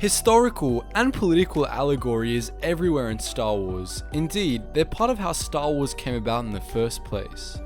Historical and political allegory is everywhere in Star Wars. Indeed, they're part of how Star Wars came about in the first place.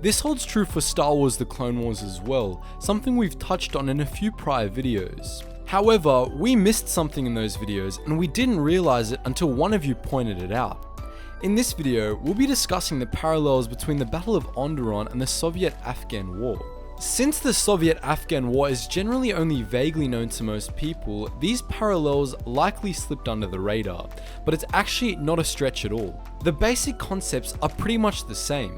This holds true for Star Wars The Clone Wars as well, something we've touched on in a few prior videos. However, we missed something in those videos and we didn't realize it until one of you pointed it out. In this video, we'll be discussing the parallels between the Battle of Onderon and the Soviet-Afghan War. Since the Soviet-Afghan War is generally only vaguely known to most people, these parallels likely slipped under the radar, but it's actually not a stretch at all. The basic concepts are pretty much the same.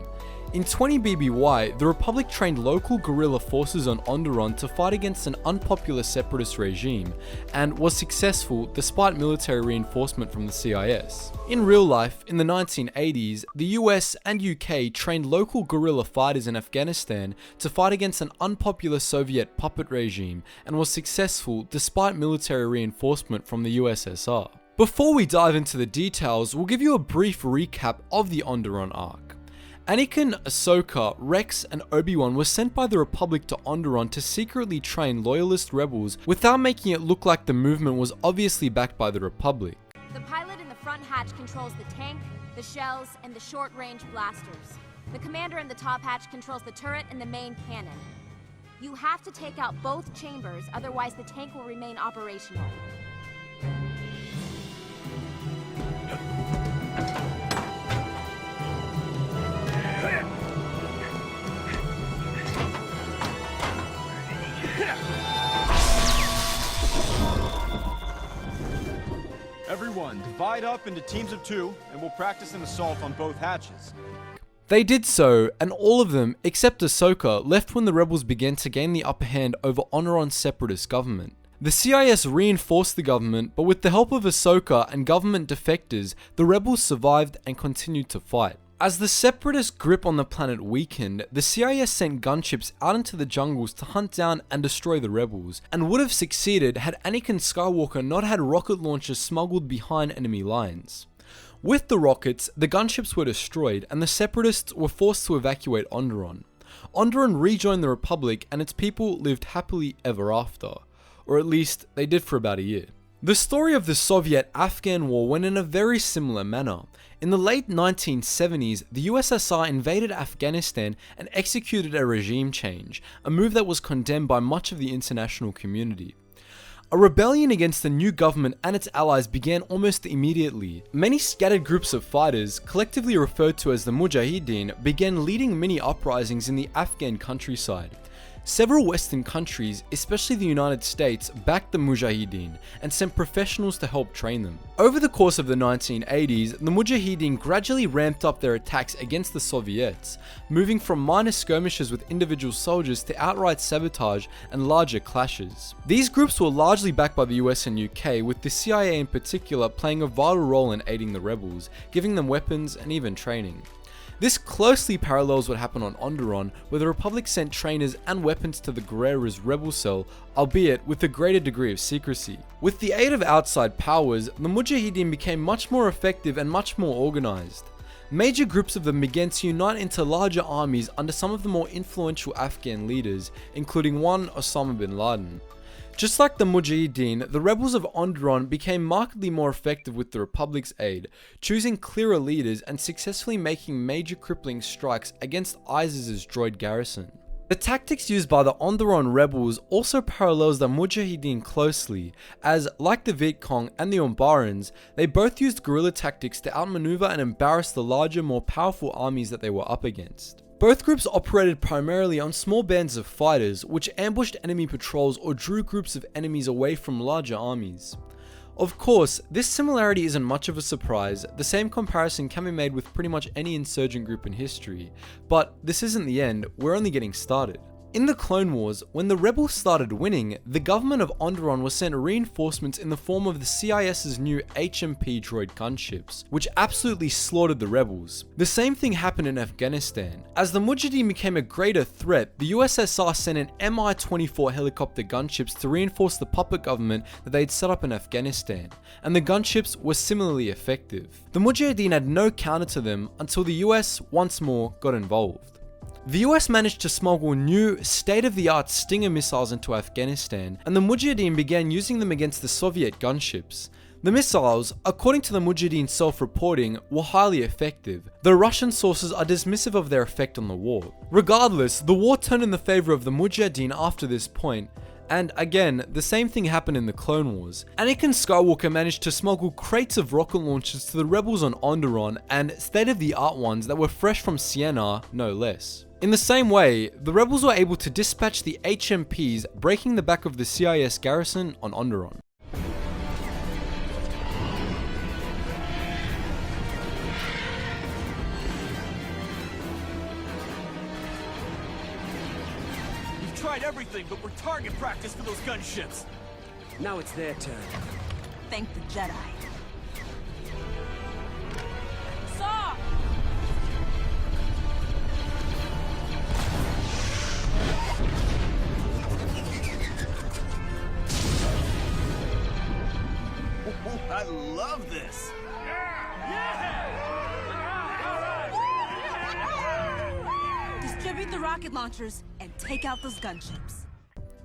In 20 BBY, the Republic trained local guerrilla forces on Onderon to fight against an unpopular separatist regime, and was successful despite military reinforcement from the CIS. In real life, in the 1980s, the US and UK trained local guerrilla fighters in Afghanistan to fight against an unpopular Soviet puppet regime, and was successful despite military reinforcement from the USSR. Before we dive into the details, we'll give you a brief recap of the Onderon arc. Anakin, Ahsoka, Rex, and Obi-Wan were sent by the Republic to Onderon to secretly train loyalist rebels without making it look like the movement was obviously backed by the Republic. The pilot in the front hatch controls the tank, the shells, and the short-range blasters. The commander in the top hatch controls the turret and the main cannon. You have to take out both chambers, otherwise the tank will remain operational. Everyone, divide up into teams of 2, and we'll practice an assault on both hatches. They did so, and all of them, except Ahsoka, left when the rebels began to gain the upper hand over Onderon's separatist government. The CIS reinforced the government, but with the help of Ahsoka and government defectors, the rebels survived and continued to fight. As the separatist grip on the planet weakened, the CIS sent gunships out into the jungles to hunt down and destroy the rebels, and would have succeeded had Anakin Skywalker not had rocket launchers smuggled behind enemy lines. With the rockets, the gunships were destroyed, and the separatists were forced to evacuate Onderon. Onderon rejoined the Republic, and its people lived happily ever after. Or at least, they did for about a year. The story of the Soviet-Afghan War went in a very similar manner. In the late 1970s, the USSR invaded Afghanistan and executed a regime change, a move that was condemned by much of the international community. A rebellion against the new government and its allies began almost immediately. Many scattered groups of fighters, collectively referred to as the Mujahideen, began leading mini uprisings in the Afghan countryside. Several Western countries, especially the United States, backed the Mujahideen and sent professionals to help train them. Over the course of the 1980s, the Mujahideen gradually ramped up their attacks against the Soviets, moving from minor skirmishes with individual soldiers to outright sabotage and larger clashes. These groups were largely backed by the US and UK, with the CIA in particular playing a vital role in aiding the rebels, giving them weapons and even training. This closely parallels what happened on Onderon, where the Republic sent trainers and weapons to the Guerrera's rebel cell, albeit with a greater degree of secrecy. With the aid of outside powers, the Mujahideen became much more effective and much more organized. Major groups of them began to unite into larger armies under some of the more influential Afghan leaders, including one Osama bin Laden. Just like the Mujahideen, the rebels of Onderon became markedly more effective with the Republic's aid, choosing clearer leaders and successfully making major crippling strikes against ISIS's droid garrison. The tactics used by the Onderon rebels also parallels the Mujahideen closely, as, like the Viet Cong and the Umbarans, they both used guerrilla tactics to outmaneuver and embarrass the larger, more powerful armies that they were up against. Both groups operated primarily on small bands of fighters, which ambushed enemy patrols or drew groups of enemies away from larger armies. Of course, this similarity isn't much of a surprise. The same comparison can be made with pretty much any insurgent group in history, but this isn't the end, we're only getting started. In the Clone Wars, when the rebels started winning, the government of Onderon was sent reinforcements in the form of the CIS's new HMP droid gunships, which absolutely slaughtered the rebels. The same thing happened in Afghanistan. As the Mujahideen became a greater threat, the USSR sent in Mi-24 helicopter gunships to reinforce the puppet government that they had set up in Afghanistan, and the gunships were similarly effective. The Mujahideen had no counter to them until the US once more got involved. The US managed to smuggle new, state-of-the-art Stinger missiles into Afghanistan, and the Mujahideen began using them against the Soviet gunships. The missiles, according to the Mujahideen self-reporting, were highly effective, though Russian sources are dismissive of their effect on the war. Regardless, the war turned in the favor of the Mujahideen after this point, and again, the same thing happened in the Clone Wars. Anakin Skywalker managed to smuggle crates of rocket launchers to the rebels on Onderon, and state-of-the-art ones that were fresh from Siena, no less. In the same way, the rebels were able to dispatch the HMPs, breaking the back of the CIS garrison on Onderon. We've tried everything, but we're target practice for those gunships. Now it's their turn. Thank the Jedi. Saw! I love this. Distribute the rocket launchers and take out those gunships.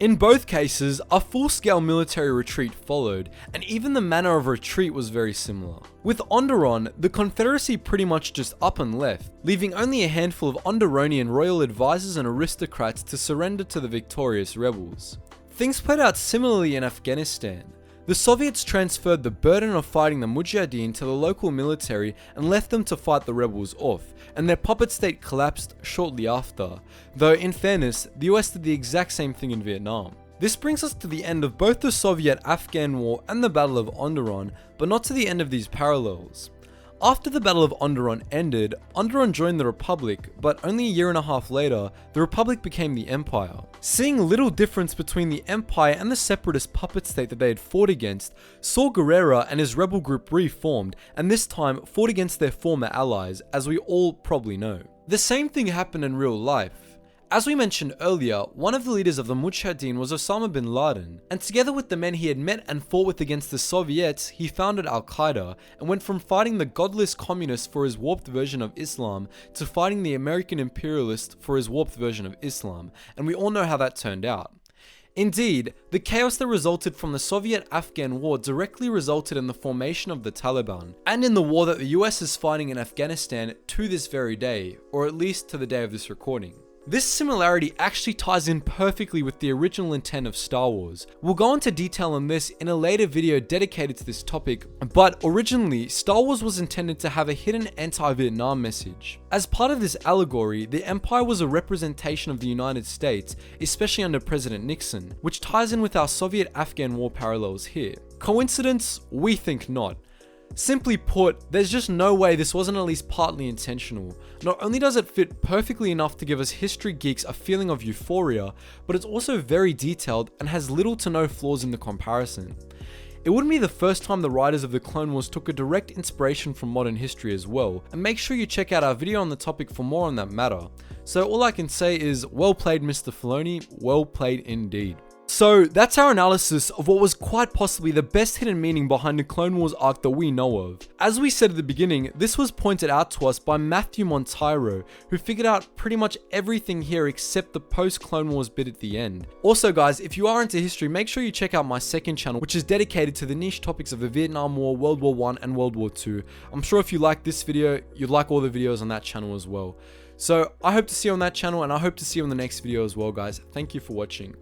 In both cases, a full-scale military retreat followed, and even the manner of retreat was very similar. With Onderon, the Confederacy pretty much just up and left, leaving only a handful of Onderonian royal advisors and aristocrats to surrender to the victorious rebels. Things played out similarly in Afghanistan. The Soviets transferred the burden of fighting the Mujahideen to the local military and left them to fight the rebels off, and their puppet state collapsed shortly after, though in fairness, the US did the exact same thing in Vietnam. This brings us to the end of both the Soviet-Afghan War and the Battle of Onderon, but not to the end of these parallels. After the Battle of Onderon ended, Onderon joined the Republic, but only a year and a half later, the Republic became the Empire. Seeing little difference between the Empire and the separatist puppet state that they had fought against, Saw Gerrera and his rebel group reformed, and this time fought against their former allies, as we all probably know. The same thing happened in real life. As we mentioned earlier, one of the leaders of the Mujahideen was Osama bin Laden, and together with the men he had met and fought with against the Soviets, he founded Al-Qaeda, and went from fighting the godless communists for his warped version of Islam, to fighting the American imperialists for his warped version of Islam, and we all know how that turned out. Indeed, the chaos that resulted from the Soviet-Afghan war directly resulted in the formation of the Taliban, and in the war that the US is fighting in Afghanistan to this very day, or at least to the day of this recording. This similarity actually ties in perfectly with the original intent of Star Wars. We'll go into detail on this in a later video dedicated to this topic, but originally, Star Wars was intended to have a hidden anti-Vietnam message. As part of this allegory, the Empire was a representation of the United States, especially under President Nixon, which ties in with our Soviet-Afghan war parallels here. Coincidence? We think not. Simply put, there's just no way this wasn't at least partly intentional. Not only does it fit perfectly enough to give us history geeks a feeling of euphoria, but it's also very detailed and has little to no flaws in the comparison. It wouldn't be the first time the writers of the Clone Wars took a direct inspiration from modern history as well, and make sure you check out our video on the topic for more on that matter. So all I can say is, well played Mr. Filoni, well played indeed. So that's our analysis of what was quite possibly the best hidden meaning behind the Clone Wars arc that we know of. As we said at the beginning, this was pointed out to us by Matthew Monteiro, who figured out pretty much everything here except the post-Clone Wars bit at the end. Also guys, if you are into history, make sure you check out my second channel, which is dedicated to the niche topics of the Vietnam War, World War I, and World War II. I'm sure if you like this video, you'd like all the videos on that channel as well. So I hope to see you on that channel, and I hope to see you on the next video as well guys. Thank you for watching.